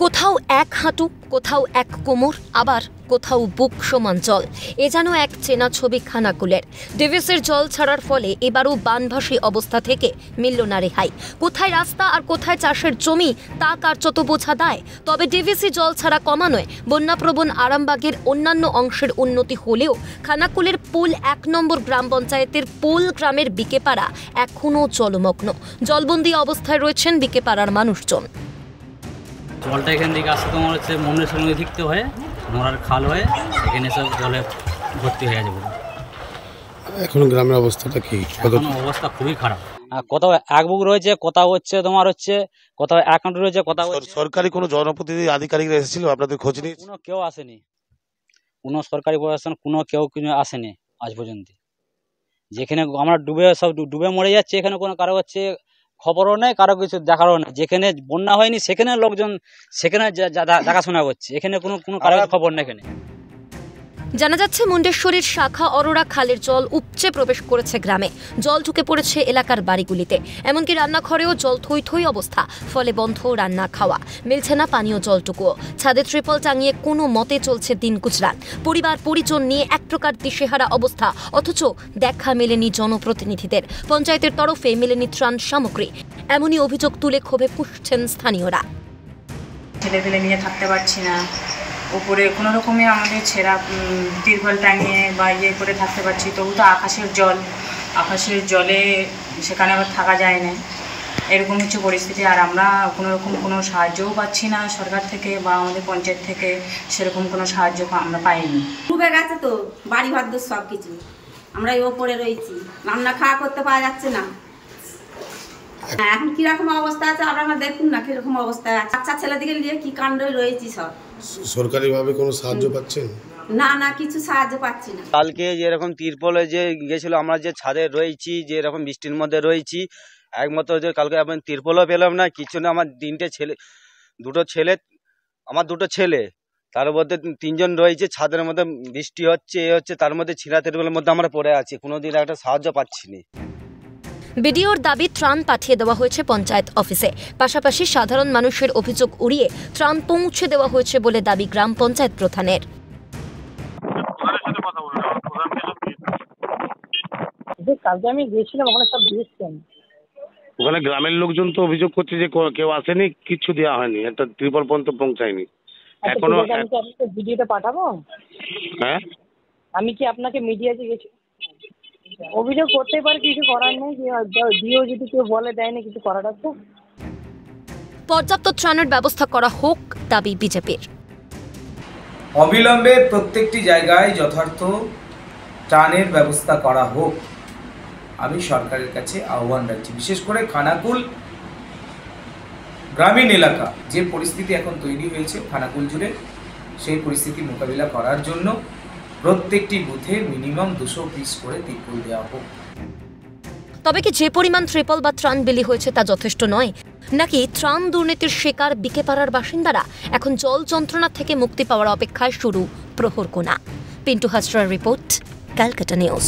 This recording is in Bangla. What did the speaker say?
কোথাও এক হাঁটু, কোথাও এক কোমর, আবার কোথাও বুক সমান জল। এ যেন এক চেনা ছবি খানাকুলের। ডিভিসির জল ছাড়ার ফলে এবারও বানভাসী অবস্থা থেকে মিলল না রেহাই। কোথায় রাস্তা আর কোথায় চাষের জমি তা কার্যত বোঝা দায়। তবে ডিভিসি জল ছাড়া কমানোয় বন্যাপ্রবণ আরামবাগের অন্যান্য অংশের উন্নতি হলেও খানাকুলের পোল ১ নম্বর গ্রাম পঞ্চায়েতের পোল গ্রামের বিকেপাড়া এখনও জলমগ্ন। জলবন্দী অবস্থায় রয়েছেন বিকেপাড়ার মানুষজন। জলটা এখান থেকে আসতে তোমার হচ্ছে মনের সঙ্গে দিকতে হয়ে নোড়ার খাল হয়ে এখানে সব জলে ভর্তি হয়ে যাবে। এখন গ্রামের অবস্থাটা কি? এখন অবস্থা খুবই খারাপ। কোথাও এক বুক রয়েছে, কোথাও হচ্ছে তোমার হচ্ছে কোথাও এক হাঁটু রয়েছে, কোথাও সরকারি কোনো জনপ্রতিনিধি আধিকারিকরা এসেছিল আপনাদের খোঁজ নিয়ে? কোনো কেউ আসেনি, কোনো সরকারি প্রশাসন কোনো কেউ আসেনি আজ পর্যন্ত। যেখানে আমরা ডুবে মরে যাচ্ছে, এখানে কোনো কারো হচ্ছে খবরও নেই, কারো কিছু দেখারও নেই। যেখানে বন্যা হয়নি সেখানে লোকজন সেখানে দেখাশোনা করছে, এখানে কোনো কারো খবর নেই। এখানে জানা যাচ্ছে মুন্ডেশ্বরীর শাখা অরোরা খালের জল উপচে প্রবেশ করেছে গ্রামে। জল ঢুকে পড়েছে এলাকার বাড়িগুলিতে, এমনকি রান্নাঘরেও জল থই থই অবস্থা। ফলে বন্ধ রান্না খাওয়া, মিলছে না পানীয় জলটুকুও। ছাদে ত্রিপল টাঙিয়ে কোনো মতে চলছে দিন গুজরান। পরিবার পরিজন নিয়ে এক প্রকার দিশেহারা অবস্থা, অথচ দেখা মেলেনি জনপ্রতিনিধিদের। পঞ্চায়েতের তরফে মেলেনি ত্রাণ সামগ্রী। এমনই অভিযোগ তুলে ক্ষোভে ফুঁসছেন স্থানীয়রা। ছেলেপেলে নিয়ে থাকতে পারছি না, উপরে কোনো রকমে আমাদের ছেঁড়া তিরপল টাঙিয়ে বা ইয়ে করে থাকতে পারছি, তবু তো আকাশের জলে সেখানে আবার থাকা যায় না। এরকম কিছু পরিস্থিতি। আর আমরা কোনো রকম কোনো সাহায্যও পাচ্ছি না সরকার থেকে বা আমাদের পঞ্চায়েত থেকে, সেরকম কোনো সাহায্য আমরা পাইনি। ডুবে গেছে তো বাড়ি ঘর সব কিছু, আমরা ওপরে রয়েছি, রান্না খাওয়া করতে পারা যাচ্ছে না। এখন কিরকম অবস্থা আছে আপনারা দেখুন না, কিরকম অবস্থা আছে। বাচ্চা ছেলেদিকে নিয়ে কি কাণ্ড রয়েছি সব। সরকারিভাবে কোনো সাহায্য পাচ্ছেন? না কিছু সাহায্য পাচ্ছি না। কালকে যেরকম তিরপলে যে গেছিল, আমরা যে ছাদে রয়েছি, যে এরকম বৃষ্টির মধ্যে রয়েছি, একমাত্র যে কালকে আমি তিরপলও পেলাম না, কিছু না। আমার দুটো ছেলে তার মধ্যে 3 জন রয়েছে ছাদের মধ্যে, বৃষ্টি হচ্ছে এ হচ্ছে, তার মধ্যে ছিঁড়া তিরপলের মধ্যে আমরা পড়ে আছি, কোনোদিন একটা সাহায্য পাচ্ছি না। বিডিওর দাবি ত্রাণ পাঠিয়ে দেওয়া হয়েছে পঞ্চায়েত অফিসে। পাশাপাশি সাধারণ মানুষের অভিযোগ উড়িয়ে ত্রাণ পৌঁছে দেওয়া হয়েছে বলে দাবি গ্রাম পঞ্চায়েত প্রধানের। কালকে আমি গিয়েছিলাম, ওখানে সব দিয়েছেন। ওখানে গ্রামের লোকজন তো অভিযোগ করছে যে কেউ আসেনি, কিছু দেওয়া হয়নি, একটা ত্রিপল পর্যন্ত পৌঁছায়নি এখনো। আমি কি আপনাকে ভিডিওটা পাঠাবো? হ্যাঁ, আমি কি আপনাকে মিডিয়াতে গেছি? অভিযোগ করতে পারে, কিছু করার নেই। দিয়েও যদি কেউ বলে দেয়নি, কিছু করার আছে? পর্যাপ্ত ত্রাণের ব্যবস্থা করা হোক দাবি বিজেপির। অবিলম্বে প্রত্যেকটি জায়গায় যথার্থ ত্রাণের ব্যবস্থা করা হোক, আমি সরকারের কাছে আহ্বান রাখছি। বিশেষ করে খানাকুল গ্রামীণ এলাকা যে পরিস্থিতি এখন তৈরি হয়েছে খানাকুল জুড়ে, সেই পরিস্থিতি মোকাবিলা করার জন্য প্রত্যেকটি বুথে মিনিমাম 200 পিস করে ত্রিপল দেওয়া হোক। তবে কি যে পরিমাণ ত্রিপল বা ত্রাণ বিলি হয়েছে তা যথেষ্ট নয়? নাকি ত্রাণ দুর্নীতির শিকার বিকেপাড়ার বাসিন্দারা এখন জল যন্ত্রণা থেকে মুক্তি পাওয়ার অপেক্ষায় শুরু প্রহর কোনা? পিন্টু হাজরার রিপোর্ট, ক্যালকাটা নিউজ।